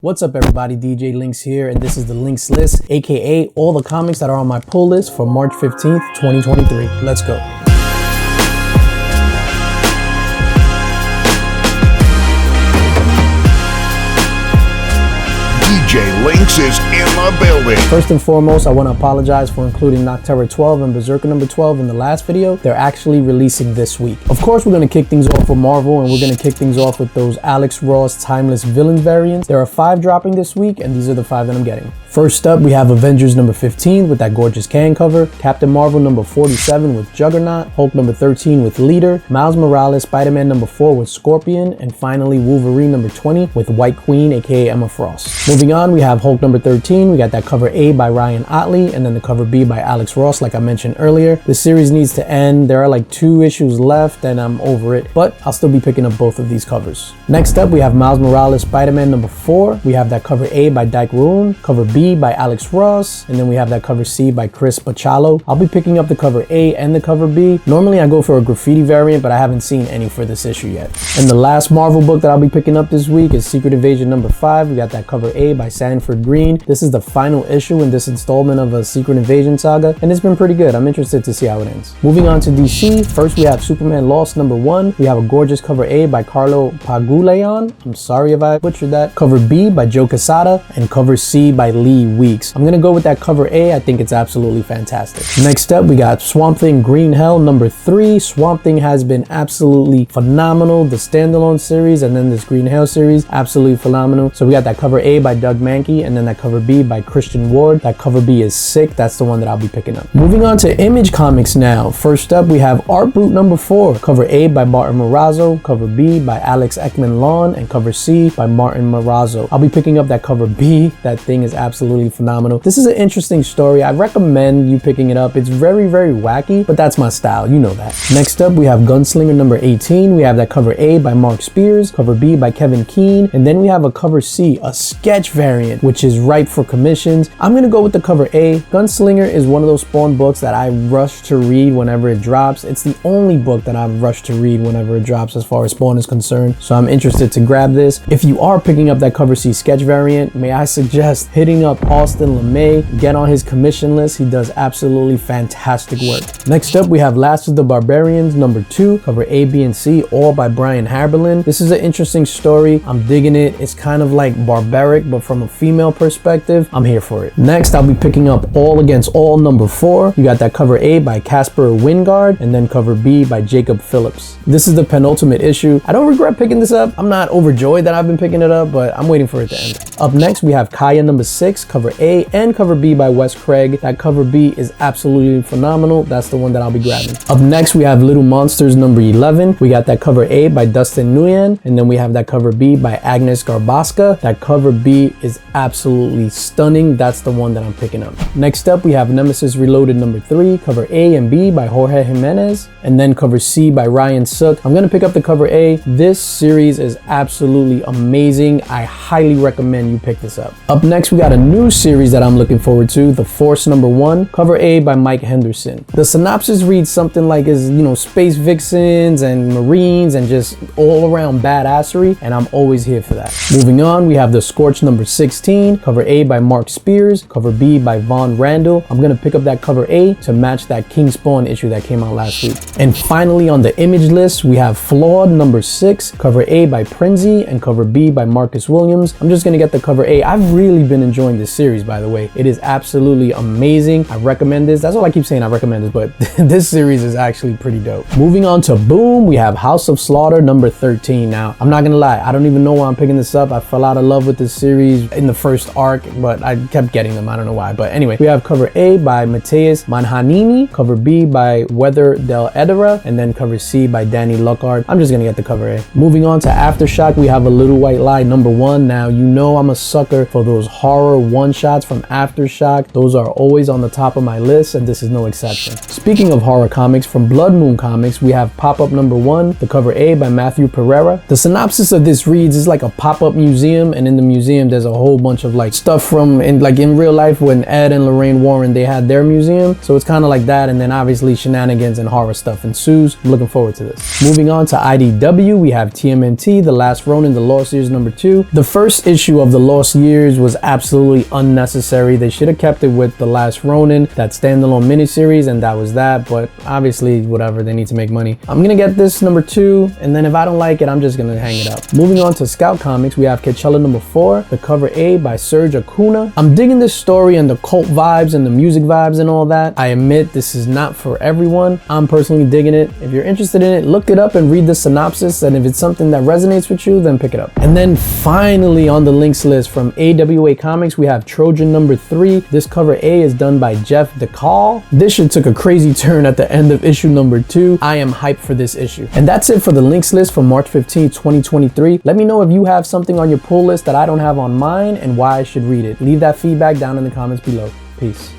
What's up everybody, DJ Linx here, and this is the Linx List, aka all the comics that are on my pull list for March 15th, 2023. Let's go. DJ Linx is in the building. First and foremost, I want to apologize for including Nocterra 12 and Berserker number 12 in the last video. They're actually releasing this week. Of course, we're going to kick things off with Marvel, and we're going to kick things off with those Alex Ross Timeless Villains variants. There are 5 dropping this week, and these are the 5 that I'm getting. First up, we have Avengers number 15 with that gorgeous can cover, Captain Marvel number 47 with Juggernaut, Hulk number 13 with Leader, Miles Morales Spider-Man number 4 with Scorpion, and finally Wolverine number 20 with White Queen, aka Emma Frost. Moving on, we have Hulk number 13. We got that cover A by Ryan Ottley, and then the cover B by Alex Ross, like I mentioned earlier. The series needs to end. There are like 2 issues left, and I'm over it, but I'll still be picking up both of these covers. Next up, we have Miles Morales Spider-Man number 4. We have that cover A by Dyke Roon, cover B by Alex Ross, and then we have that cover C by Chris Bachalo. I'll be picking up the cover A and the cover B. Normally I go for a graffiti variant, but I haven't seen any for this issue yet. And the last Marvel book that I'll be picking up this week is Secret Invasion number 5. We got that cover A by Sanford Green. This is the final issue in this installment of a Secret Invasion saga, and it's been pretty good. I'm interested to see how it ends. Moving on to DC, first we have Superman Lost number 1. We have a gorgeous cover A by Carlo Pagulayan. I'm sorry if I butchered that. Cover B by Joe Quesada, and cover C by Lee Weeks. I'm gonna go with that cover A. I think it's absolutely fantastic. Next up, we got Swamp Thing Green Hell number 3. Swamp Thing has been absolutely phenomenal. The standalone series and then this Green Hell series, absolutely phenomenal. So we got that cover A by Doug Mankey, and then that cover B by Christian Ward. That cover B is sick. That's the one that I'll be picking up. Moving on to Image Comics now. First up, we have Art Brute number 4. Cover A by Martin Morazzo, cover B by Alex Ekman Lawn, and cover C by Martin Morazzo. I'll be picking up that cover B. That thing is absolutely phenomenal. This is an interesting story. I recommend you picking it up. It's very, very wacky, but that's my style. You know that. Next up, we have Gunslinger number 18. We have that cover A by Mark Spears, cover B by Kevin Keane, and then we have a cover C, a sketch variant, which is ripe for commissions. I'm gonna go with the cover A. Gunslinger is one of those Spawn books that I rush to read whenever it drops. It's the only book that I've rushed to read whenever it drops as far as Spawn is concerned, so I'm interested to grab this. If you are picking up that cover C sketch variant, may I suggest hitting up Austin LeMay, get on his commission list. He does absolutely fantastic work. Next up, we have Last of the Barbarians number 2, cover A, B, and C, all by Brian Haberlin. This is an interesting story. I'm digging it. It's kind of like barbaric, but from a female perspective. I'm here for it. Next, I'll be picking up All Against All number 4. You got that cover A by Casper Wingard, and then cover B by Jacob Phillips. This is the penultimate issue. I don't regret picking this up. I'm not overjoyed that I've been picking it up, but I'm waiting for it to end. Up next, we have Kaya number 6, cover A and cover B by Wes Craig. That cover B is absolutely phenomenal. That's the one that I'll be grabbing. Up next, we have Little Monsters number 11. We got that cover A by Dustin Nguyen, and then we have that cover B by Agnes Garbaska. That cover B is absolutely stunning. That's the one that I'm picking up. Next up, we have Nemesis Reloaded number 3, cover A and B by Jorge Jimenez, and then cover C by Ryan Sook. I'm gonna pick up the cover A. This series is absolutely amazing. I highly recommend you pick this up. Up next, we got a new series that I'm looking forward to, The Force number 1, cover A by Mike Henderson. The synopsis reads something like, space vixens and marines and just all around badassery, and I'm always here for that. Moving on, we have The Scorched number 16, cover A by Mark Spears, cover B by Vaughn Randall. I'm gonna pick up that cover A to match that King Spawn issue that came out last week. And finally, on the Image List, we have Flawed number 6, cover A by Prinzi, and cover B by Marcus Williams. I'm just gonna get the cover A. I've really been enjoying this series, by the way. It is absolutely amazing. I recommend this. That's all I keep saying, I recommend this, but this series is actually pretty dope. Moving on to Boom, we have House of Slaughter number 13. Now, I'm not gonna lie, I don't even know why I'm picking this up. I fell out of love with this series in the first arc, but I kept getting them. I don't know why, but anyway, we have cover A by Mateus Manhanini, cover B by Weather Del Edera, and then cover C by Danny Luckard. I'm just gonna get the cover A. Moving on to Aftershock, we have A Little White Lie number 1. Now, you know I'm a sucker for those horror one-shots from Aftershock. Those are always on the top of my list, and this is no exception. Speaking of horror comics, from Blood Moon Comics, we have Pop-Up number 1, the cover A by Matthew Pereira. The synopsis of this reads, it's like a pop-up museum, and in the museum there's a whole bunch of like stuff from in real life when Ed and Lorraine Warren, they had their museum. So it's kind of like that. And then obviously shenanigans and horror stuff ensues. I'm looking forward to this. Moving on to IDW, we have TMNT, The Last Ronin, The Lost Years #2. The first issue of The Lost Years was absolutely unnecessary. They should have kept it with The Last Ronin, that standalone miniseries, and that was that. But obviously, whatever, they need to make money. I'm gonna get this #2, and then if I don't like it, I'm just gonna hang it up. Moving on to Scout Comics, we have Coachella #4, the cover A by Serge Acuna. I'm digging this story and the cult vibes and the music vibes and all that. I admit this is not for everyone. I'm personally digging it. If you're interested in it, look it up and read the synopsis, and if it's something that resonates with you, then pick it up. And then finally on the Linx List from AWA Comics, we have Trojan #3. This cover A is done by Jeff DeCall. This shit took a crazy turn at the end of issue #2. I am hyped for this issue. And that's it for the Linx List from March 15, 2023. Let me know if you have something on your pull list that I don't have on mine and why I should read it. Leave that feedback down in the comments below. Peace.